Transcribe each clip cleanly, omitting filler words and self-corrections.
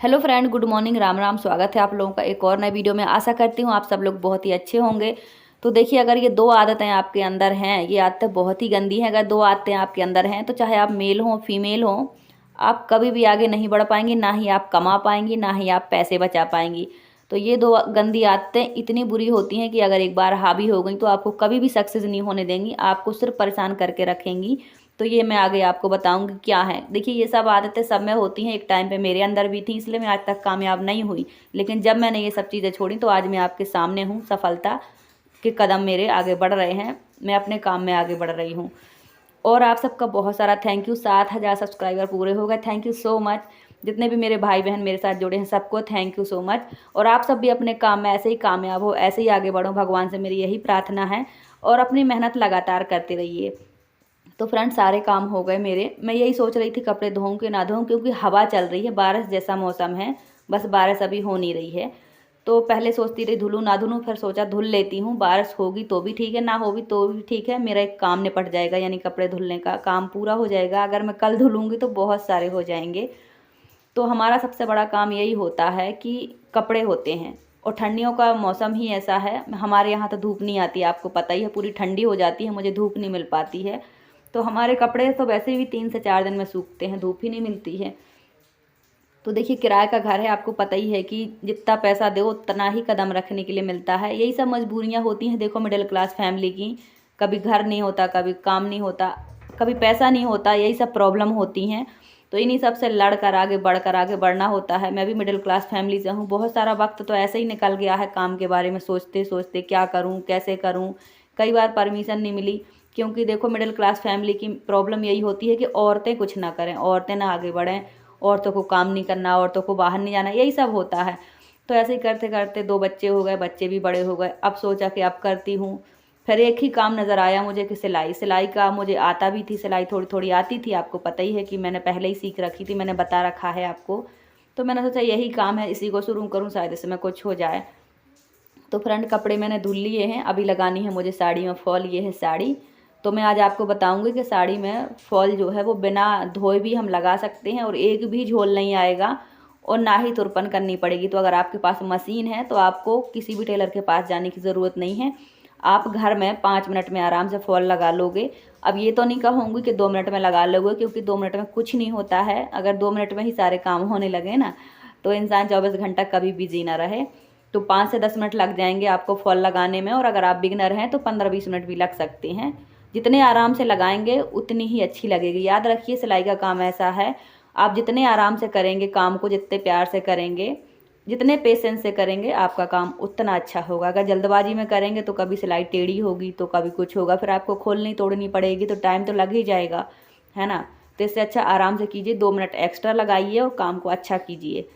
Hello friend, good morning, Ram Ram. स्वागत है आप लोगों का एक और नए वीडियो में। आशा करती हूँ आप सब लोग बहुत ही अच्छे होंगे। तो देखिए, अगर ये दो आदतें आपके अंदर हैं, ये आदतें बहुत ही गंदी हैं। अगर दो आदतें आपके अंदर हैं तो चाहे आप मेल हो फीमेल हो, आप कभी भी आगे नहीं बढ़ पाएंगी, ना ही आप कमा पाएंगी, ना ही आप पैसे बचा पाएंगी। तो ये दो गंदी आदतें इतनी बुरी होती हैं कि अगर एक बार हावी हो गई तो आपको कभी भी सक्सेस नहीं होने देंगी, आपको सिर्फ परेशान करके रखेंगी। तो ये मैं आगे आपको बताऊंगी क्या है। देखिए, ये सब आदतें सब में होती हैं, एक टाइम पे मेरे अंदर भी थी, इसलिए मैं आज तक कामयाब नहीं हुई। लेकिन जब मैंने ये सब चीज़ें छोड़ी तो आज मैं आपके सामने हूँ, सफलता के कदम मेरे आगे बढ़ रहे हैं, मैं अपने काम में आगे बढ़ रही हूँ। और आप सबका बहुत सारा थैंक यू। 7,000 सब्सक्राइबर पूरे हो गए, थैंक यू सो मच। जितने भी मेरे भाई बहन मेरे साथ जुड़े हैं सबको थैंक यू सो मच। और आप सब भी अपने काम में ऐसे ही कामयाब हो, ऐसे ही आगे बढ़ो, भगवान से मेरी यही प्रार्थना है। और अपनी मेहनत लगातार करते रहिए। तो फ्रेंड, सारे काम हो गए मेरे। मैं यही सोच रही थी कपड़े धोऊं कि ना धोऊं, क्योंकि हवा चल रही है, बारिश जैसा मौसम है, बस बारिश अभी हो नहीं रही है। तो पहले सोचती रही धुलूं ना धुलूं, फिर सोचा धुल लेती हूँ। बारिश होगी तो भी ठीक है, ना होगी तो भी ठीक है, मेरा एक काम निपट जाएगा, यानी कपड़े धुलने का काम पूरा हो जाएगा। अगर मैं कल धुलूंगी तो बहुत सारे हो जाएंगे। तो हमारा सबसे बड़ा काम यही होता है कि कपड़े होते हैं। और ठंडियों का मौसम ही ऐसा है, हमारे यहाँ तो धूप नहीं आती, आपको पता ही है, पूरी ठंडी हो जाती है, मुझे धूप नहीं मिल पाती है। तो हमारे कपड़े तो वैसे भी 3 से 4 दिन में सूखते हैं, धूप ही नहीं मिलती है। तो देखिए, किराए का घर है, आपको पता ही है कि जितना पैसा दो उतना ही कदम रखने के लिए मिलता है। यही सब मजबूरियाँ होती हैं, देखो मिडिल क्लास फैमिली की। कभी घर नहीं होता, कभी काम नहीं होता, कभी पैसा नहीं होता, यही सब प्रॉब्लम होती हैं। तो इन्हीं सब से लड़ कर आगे बढ़ना होता है। मैं भी मिडिल क्लास फैमिली से हूँ। बहुत सारा वक्त तो ऐसे ही निकल गया है काम के बारे में सोचते सोचते, क्या करूँ कैसे करूँ। कई बार परमिशन नहीं मिली, क्योंकि देखो मिडिल क्लास फैमिली की प्रॉब्लम यही होती है कि औरतें कुछ ना करें, औरतें ना आगे बढ़ें, औरतों को काम नहीं करना, औरतों को बाहर नहीं जाना, यही सब होता है। तो ऐसे ही करते करते 2 बच्चे हो गए, बच्चे भी बड़े हो गए। अब सोचा कि अब करती हूँ। फिर एक ही काम नज़र आया मुझे कि सिलाई। सिलाई का मुझे आता भी थी, सिलाई थोड़ी थोड़ी आती थी, आपको पता ही है कि मैंने पहले ही सीख रखी थी, मैंने बता रखा है आपको। तो मैंने सोचा यही काम है, इसी को शुरू करूँ, शायद इसमें कुछ हो जाए। तो फ्रेंड, कपड़े मैंने धुल लिए हैं, अभी लगानी है मुझे साड़ी में फॉल। ये है साड़ी। तो मैं आज आपको बताऊंगी कि साड़ी में फॉल जो है वो बिना धोए भी हम लगा सकते हैं, और एक भी झोल नहीं आएगा, और ना ही तुरपन करनी पड़ेगी। तो अगर आपके पास मशीन है तो आपको किसी भी टेलर के पास जाने की ज़रूरत नहीं है, आप घर में 5 मिनट में आराम से फॉल लगा लोगे। अब ये तो नहीं कहूँगी कि 2 मिनट में लगा लोगे, क्योंकि 2 मिनट में कुछ नहीं होता है। अगर 2 मिनट में ही सारे काम होने लगे ना, तो इंसान 24 घंटा कभी बिजी ना रहे। तो 5 से 10 मिनट लग जाएंगे आपको फॉल लगाने में, और अगर आप बिगनर हैं तो 15-20 मिनट भी लग सकते हैं। जितने आराम से लगाएंगे उतनी ही अच्छी लगेगी। याद रखिए, सिलाई का काम ऐसा है, आप जितने आराम से करेंगे काम को, जितने प्यार से करेंगे, जितने पेशेंस से करेंगे, आपका काम उतना अच्छा होगा। अगर जल्दबाजी में करेंगे तो कभी सिलाई टेढ़ी होगी, तो कभी कुछ होगा, फिर आपको खोलनी तोड़नी पड़ेगी, तो टाइम तो लग ही जाएगा, है ना। तो इससे अच्छा आराम से कीजिए, 2 मिनट एक्स्ट्रा लगाइए और काम को अच्छा कीजिए।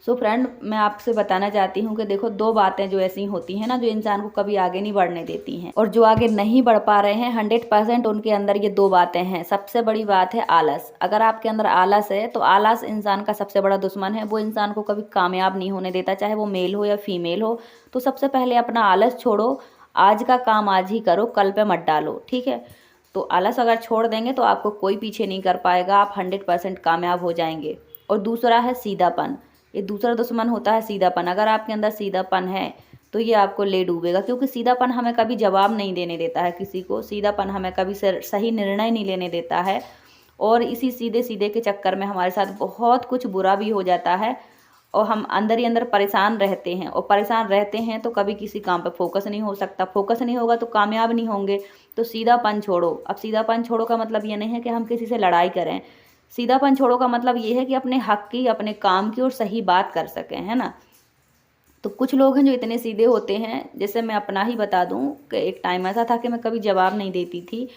सो फ्रेंड, मैं आपसे बताना चाहती हूँ कि देखो, दो बातें जो ऐसी होती हैं ना, जो इंसान को कभी आगे नहीं बढ़ने देती हैं, और जो आगे नहीं बढ़ पा रहे हैं 100% उनके अंदर ये दो बातें हैं। सबसे बड़ी बात है आलस। अगर आपके अंदर आलस है तो आलस इंसान का सबसे बड़ा दुश्मन है, वो इंसान को कभी कामयाब नहीं होने देता, चाहे वो मेल हो या फीमेल हो। तो सबसे पहले अपना आलस छोड़ो, आज का काम आज ही करो, कल पे मत डालो, ठीक है। तो आलस अगर छोड़ देंगे तो आपको कोई पीछे नहीं कर पाएगा, आप 100% कामयाब हो जाएंगे। और दूसरा है सीधापन। ये दूसरा दुश्मन होता है सीधापन। अगर आपके अंदर सीधापन है तो ये आपको ले डूबेगा, क्योंकि सीधापन हमें कभी जवाब नहीं देने देता है किसी को, सीधापन हमें कभी सही निर्णय नहीं लेने देता है। और इसी सीधे सीधे के चक्कर में हमारे साथ बहुत कुछ बुरा भी हो जाता है, और हम अंदर ही अंदर परेशान रहते हैं। और परेशान रहते हैं तो कभी किसी काम पर फोकस नहीं हो सकता, फोकस नहीं होगा तो कामयाब नहीं होंगे। तो सीधापन छोड़ो। अब सीधापन छोड़ो का मतलब ये नहीं है कि हम किसी से लड़ाई करें, सीधापन छोड़ो का मतलब ये है कि अपने हक की, अपने काम की और सही बात कर सकें, है ना। तो कुछ लोग हैं जो इतने सीधे होते हैं, जैसे मैं अपना ही बता दूं कि एक टाइम ऐसा था कि मैं कभी जवाब नहीं देती थी,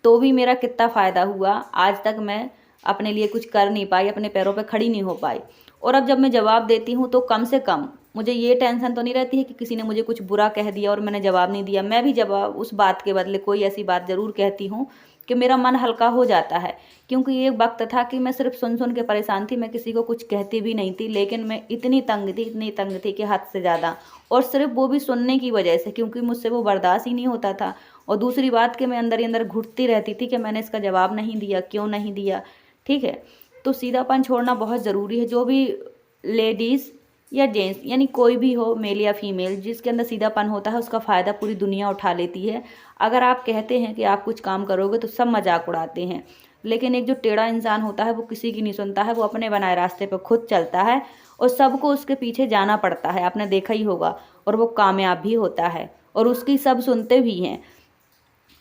तो भी मेरा कितना फ़ायदा हुआ। आज तक मैं अपने लिए कुछ कर नहीं पाई, अपने पैरों पे खड़ी नहीं हो पाई। और अब जब मैं जवाब देती हूँ तो कम से कम मुझे ये टेंशन तो नहीं रहती है कि किसी ने मुझे कुछ बुरा कह दिया और मैंने जवाब नहीं दिया। मैं भी जवाब उस बात के बदले कोई ऐसी बात ज़रूर कहती हूँ कि मेरा मन हल्का हो जाता है। क्योंकि ये वक्त था कि मैं सिर्फ सुन सुन के परेशान थी, मैं किसी को कुछ कहती भी नहीं थी, लेकिन मैं इतनी तंग थी, इतनी तंग थी कि हद से ज़्यादा। और सिर्फ वो भी सुनने की वजह से, क्योंकि मुझसे वो बर्दाश्त ही नहीं होता था। और दूसरी बात कि मैं अंदर ही अंदर घुटती रहती थी कि मैंने इसका जवाब नहीं दिया, क्यों नहीं दिया, ठीक है। तो सीधापन छोड़ना बहुत ज़रूरी है। जो भी लेडीज़ या जेंट्स, यानी कोई भी हो, मेल या फीमेल, जिसके अंदर सीधापन होता है उसका फ़ायदा पूरी दुनिया उठा लेती है। अगर आप कहते हैं कि आप कुछ काम करोगे तो सब मजाक उड़ाते हैं, लेकिन एक जो टेढ़ा इंसान होता है वो किसी की नहीं सुनता है, वो अपने बनाए रास्ते पर खुद चलता है और सबको उसके पीछे जाना पड़ता है, आपने देखा ही होगा, और वो कामयाब भी होता है और उसकी सब सुनते भी हैं।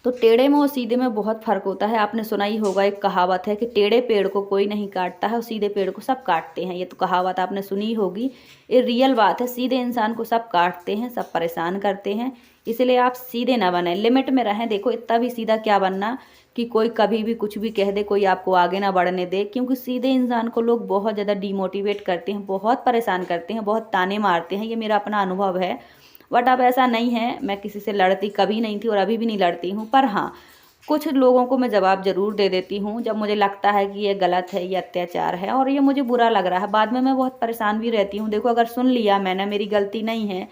तो टेढ़े में और सीधे में बहुत फ़र्क होता है। आपने सुना ही होगा, एक कहावत है कि टेढ़े पेड़ को कोई नहीं काटता है और सीधे पेड़ को सब काटते हैं। ये तो कहावत आपने सुनी ही होगी, ये रियल बात है। सीधे इंसान को सब काटते हैं, सब परेशान करते हैं, इसलिए आप सीधे ना बने, लिमिट में रहें। देखो इतना भी सीधा क्या बनना कि कोई कभी भी कुछ भी कह दे, कोई आपको आगे ना बढ़ने दे, क्योंकि सीधे इंसान को लोग बहुत ज़्यादा डीमोटिवेट करते हैं, बहुत परेशान करते हैं, बहुत ताने मारते हैं। ये मेरा अपना अनुभव है, बट अब ऐसा नहीं है। मैं किसी से लड़ती कभी नहीं थी और अभी भी नहीं लड़ती हूँ, पर हाँ कुछ लोगों को मैं जवाब ज़रूर दे देती हूँ जब मुझे लगता है कि ये गलत है, ये अत्याचार है और ये मुझे बुरा लग रहा है। बाद में मैं बहुत परेशान भी रहती हूँ। देखो अगर सुन लिया मैंने, मेरी गलती नहीं है,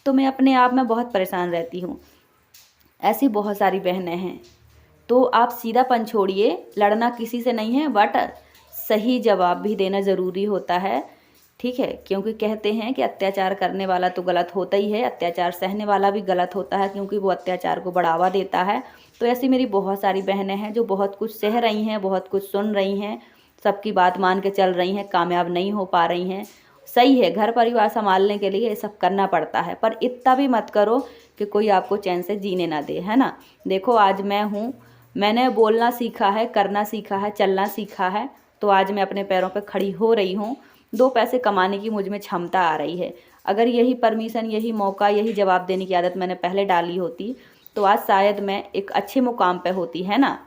तो मैं अपने आप में बहुत परेशान रहती हूँ। ऐसी बहुत सारी बहनें हैं। तो आप सीधापन छोड़िए, लड़ना किसी से नहीं है, बट सही जवाब भी देना ज़रूरी होता है, ठीक है। क्योंकि कहते हैं कि अत्याचार करने वाला तो गलत होता ही है, अत्याचार सहने वाला भी गलत होता है, क्योंकि वो अत्याचार को बढ़ावा देता है। तो ऐसी मेरी बहुत सारी बहनें हैं जो बहुत कुछ सह रही हैं, बहुत कुछ सुन रही हैं, सबकी बात मान के चल रही हैं, कामयाब नहीं हो पा रही हैं। सही है, घर परिवार संभालने के लिए ये सब करना पड़ता है, पर इतना भी मत करो कि कोई आपको चैन से जीने ना दे, है ना। देखो आज मैं हूँ, मैंने बोलना सीखा है, करना सीखा है, चलना सीखा है, तो आज मैं अपने पैरों पर खड़ी हो रही हूँ। 2 पैसे कमाने की मुझ में क्षमता आ रही है। अगर यही परमिशन, यही मौका, यही जवाब देने की आदत मैंने पहले डाली होती तो आज शायद मैं एक अच्छे मुकाम पे होती, है ना।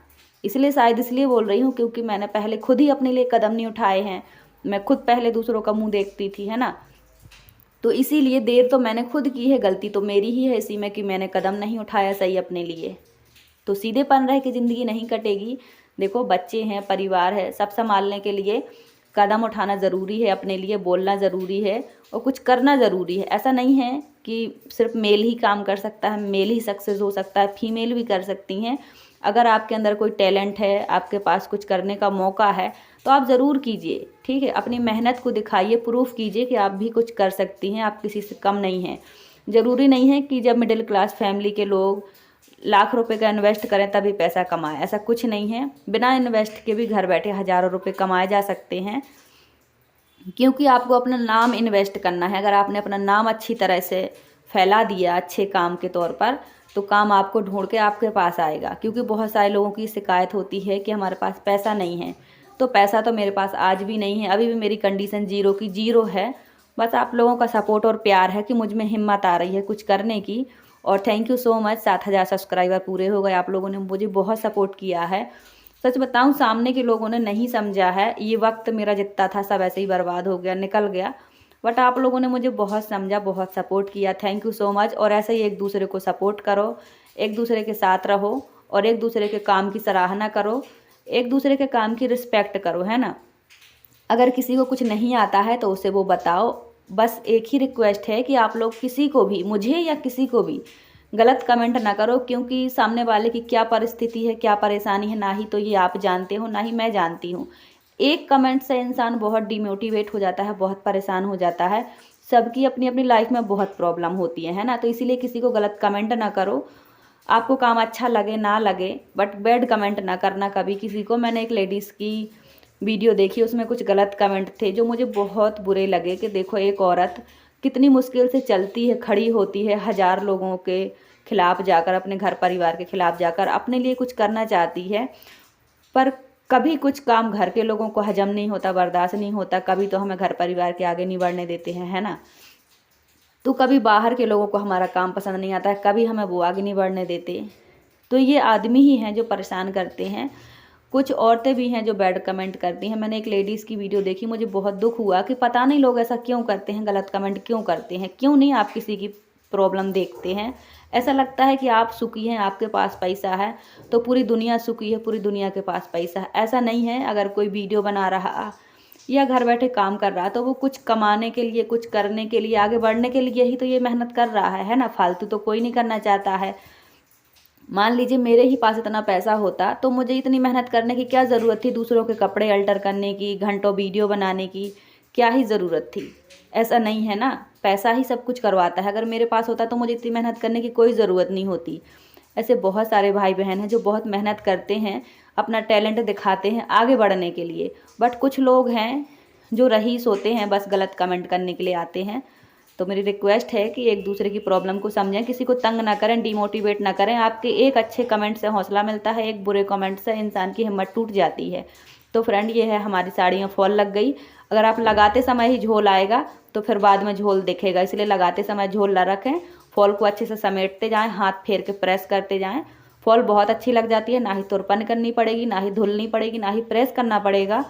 इसलिए शायद इसलिए बोल रही हूँ क्योंकि मैंने पहले खुद ही अपने लिए कदम नहीं उठाए हैं। मैं खुद पहले दूसरों का मुंह देखती थी, है ना। तो इसीलिए देर तो मैंने खुद की है, गलती तो मेरी ही है इसी में कि मैंने कदम नहीं उठाया सही अपने लिए। तो सीधेपन रह के ज़िंदगी नहीं कटेगी। देखो बच्चे हैं, परिवार है, सब संभालने के लिए कदम उठाना ज़रूरी है, अपने लिए बोलना ज़रूरी है और कुछ करना ज़रूरी है। ऐसा नहीं है कि सिर्फ मेल ही काम कर सकता है, मेल ही सक्सेस हो सकता है, फीमेल भी कर सकती हैं। अगर आपके अंदर कोई टैलेंट है, आपके पास कुछ करने का मौका है, तो आप ज़रूर कीजिए, ठीक है। अपनी मेहनत को दिखाइए, प्रूफ कीजिए कि आप भी कुछ कर सकती हैं, आप किसी से कम नहीं हैं। ज़रूरी नहीं है कि जब मिडिल क्लास फैमिली के लोग लाख रुपए का इन्वेस्ट करें तभी पैसा कमाएं, ऐसा कुछ नहीं है। बिना इन्वेस्ट के भी घर बैठे हज़ारों रुपए कमाए जा सकते हैं, क्योंकि आपको अपना नाम इन्वेस्ट करना है। अगर आपने अपना नाम अच्छी तरह से फैला दिया अच्छे काम के तौर पर, तो काम आपको ढूंढ के आपके पास आएगा। क्योंकि बहुत सारे लोगों की शिकायत होती है कि हमारे पास पैसा नहीं है, तो पैसा तो मेरे पास आज भी नहीं है, अभी भी मेरी कंडीशन जीरो की जीरो है। बस आप लोगों का सपोर्ट और प्यार है कि मुझ में हिम्मत आ रही है कुछ करने की। और thank you so much, 7,000 subscriber पूरे हो गए, आप लोगों ने मुझे बहुत सपोर्ट किया है। सच बताऊं, सामने के लोगों ने नहीं समझा है, ये वक्त मेरा जितना था सब ऐसे ही बर्बाद हो गया, निकल गया, बट आप लोगों ने मुझे बहुत समझा, बहुत सपोर्ट किया, थैंक यू सो मच। और ऐसे ही एक दूसरे को सपोर्ट करो, एक दूसरे के साथ रहो और एक दूसरे के काम की सराहना करो, एक दूसरे के काम की रिस्पेक्ट करो, है ना। अगर किसी को कुछ नहीं आता है तो उसे वो बताओ। बस एक ही रिक्वेस्ट है कि आप लोग किसी को भी, मुझे या किसी को भी, गलत कमेंट ना करो, क्योंकि सामने वाले की क्या परिस्थिति है, क्या परेशानी है, ना ही तो ये आप जानते हो, ना ही मैं जानती हूँ। एक कमेंट से इंसान बहुत डिमोटिवेट हो जाता है, बहुत परेशान हो जाता है। सबकी अपनी अपनी लाइफ में बहुत प्रॉब्लम होती है ना। तो इसीलिए किसी को गलत कमेंट ना करो। आपको काम अच्छा लगे ना लगे, बट बैड कमेंट ना करना कभी किसी को। मैंने एक लेडीज़ की वीडियो देखी, उसमें कुछ गलत कमेंट थे जो मुझे बहुत बुरे लगे कि देखो एक औरत कितनी मुश्किल से चलती है, खड़ी होती है, 1000 लोगों के खिलाफ जाकर, अपने घर परिवार के खिलाफ जाकर अपने लिए कुछ करना चाहती है, पर कभी कुछ काम घर के लोगों को हजम नहीं होता, बर्दाश्त नहीं होता। कभी तो हमें घर परिवार के आगे नहीं बढ़ने देते हैं, है ना। तो कभी बाहर के लोगों को हमारा काम पसंद नहीं आता है, कभी हमें वो आगे नहीं बढ़ने देते। तो ये आदमी ही हैं जो परेशान करते हैं। कुछ औरतें भी हैं जो बैड कमेंट करती हैं। मैंने एक लेडीज़ की वीडियो देखी, मुझे बहुत दुख हुआ कि पता नहीं लोग ऐसा क्यों करते हैं, गलत कमेंट क्यों करते हैं। क्यों नहीं आप किसी की प्रॉब्लम देखते हैं। ऐसा लगता है कि आप सुखी हैं, आपके पास पैसा है तो पूरी दुनिया सुखी है, पूरी दुनिया के पास पैसा है। ऐसा नहीं है। अगर कोई वीडियो बना रहा या घर बैठे काम कर रहा तो वो कुछ कमाने के लिए, कुछ करने के लिए, आगे बढ़ने के लिए ही तो ये मेहनत कर रहा है ना। फालतू तो कोई नहीं करना चाहता है। मान लीजिए मेरे ही पास इतना पैसा होता तो मुझे इतनी मेहनत करने की क्या ज़रूरत थी, दूसरों के कपड़े अल्टर करने की, घंटों वीडियो बनाने की। क्या ही ज़रूरत थी। ऐसा नहीं है ना, पैसा ही सब कुछ करवाता है। अगर मेरे पास होता तो मुझे इतनी मेहनत करने की कोई ज़रूरत नहीं होती। ऐसे बहुत सारे भाई बहन हैं जो बहुत मेहनत करते हैं, अपना टैलेंट दिखाते हैं आगे बढ़ने के लिए। बट कुछ लोग हैं जो रईस होते हैं, बस गलत कमेंट करने के लिए आते हैं। तो मेरी रिक्वेस्ट है कि एक दूसरे की प्रॉब्लम को समझें, किसी को तंग ना करें, डिमोटिवेट ना करें। आपके एक अच्छे कमेंट से हौसला मिलता है, एक बुरे कमेंट से इंसान की हिम्मत टूट जाती है। तो फ्रेंड, ये है हमारी साड़ियाँ फॉल लग गई। अगर आप लगाते समय ही झोल आएगा तो फिर बाद में झोल दिखेगा, इसलिए लगाते समय झोल ना रखें। फॉल को अच्छे से समेटते जाएं, हाथ फेर के प्रेस करते जाएं। फॉल बहुत अच्छी लग जाती है, ना ही तुरपन करनी पड़ेगी, ना ही धुलनी पड़ेगी, ना ही प्रेस करना पड़ेगा।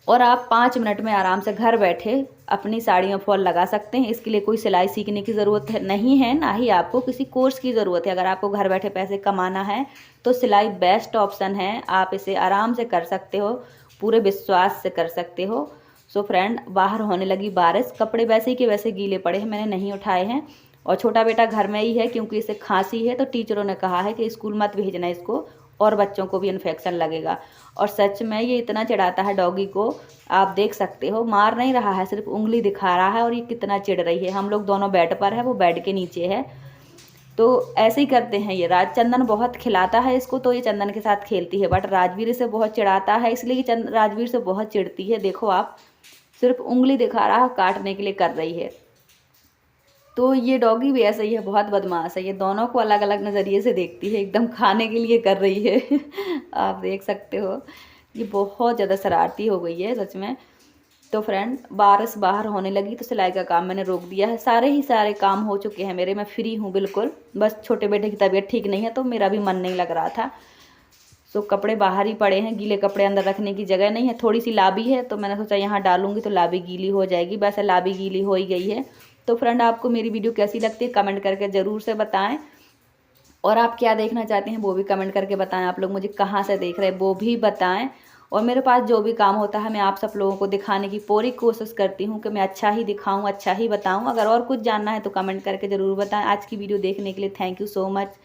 और आप 5 मिनट में आराम से घर बैठे अपनी साड़ियाँ फॉल लगा सकते हैं। इसके लिए कोई सिलाई सीखने की ज़रूरत नहीं है, ना ही आपको किसी कोर्स की ज़रूरत है। अगर आपको घर बैठे पैसे कमाना है तो सिलाई बेस्ट ऑप्शन है। आप इसे आराम से कर सकते हो, पूरे विश्वास से कर सकते हो। सो फ्रेंड, बाहर होने लगी बारिश, कपड़े वैसे ही के वैसे गीले पड़े हैं, मैंने नहीं उठाए हैं। और छोटा बेटा घर में ही है क्योंकि इसे खांसी है, तो टीचरों ने कहा है कि स्कूल मत भेजना इसको, और बच्चों को भी इन्फेक्शन लगेगा। और सच में ये इतना चिढ़ाता है डॉगी को, आप देख सकते हो। मार नहीं रहा है, सिर्फ उंगली दिखा रहा है, और ये कितना चिढ़ रही है। हम लोग दोनों बेड पर है, वो बेड के नीचे है। तो ऐसे ही करते हैं ये। चंदन बहुत खिलाता है इसको, तो ये चंदन के साथ खेलती है। बट राजवीर इसे बहुत चिढ़ाता है, इसलिए ये राजवीर से बहुत चिढ़ती है। देखो आप, सिर्फ उंगली दिखा रहा है, काटने के लिए कर रही है। तो ये डॉगी भी ऐसा ही है, बहुत बदमाश है। ये दोनों को अलग अलग नज़रिए से देखती है, एकदम खाने के लिए कर रही है। आप देख सकते हो, ये बहुत ज़्यादा शरारती हो गई है सच में। तो फ्रेंड, बारिश बाहर होने लगी तो सिलाई का काम मैंने रोक दिया है। सारे काम हो चुके हैं मेरे, मैं फ्री हूँ बिल्कुल। बस छोटे बेटे की तबीयत ठीक नहीं है तो मेरा भी मन नहीं लग रहा था। सो कपड़े बाहर ही पड़े हैं, गीले कपड़े अंदर रखने की जगह नहीं है। थोड़ी सी लाबी है तो मैंने सोचा यहाँ डालूंगी तो लाबी गीली हो जाएगी। वैसे लाबी गीली हो ही गई है। तो फ्रेंड, आपको मेरी वीडियो कैसी लगती है कमेंट करके ज़रूर से बताएं। और आप क्या देखना चाहते हैं वो भी कमेंट करके बताएं। आप लोग मुझे कहाँ से देख रहे हैं वो भी बताएं। और मेरे पास जो भी काम होता है मैं आप सब लोगों को दिखाने की पूरी कोशिश करती हूँ कि मैं अच्छा ही दिखाऊँ, अच्छा ही बताऊँ। अगर और कुछ जानना है तो कमेंट करके ज़रूर बताएं। आज की वीडियो देखने के लिए थैंक यू सो मच।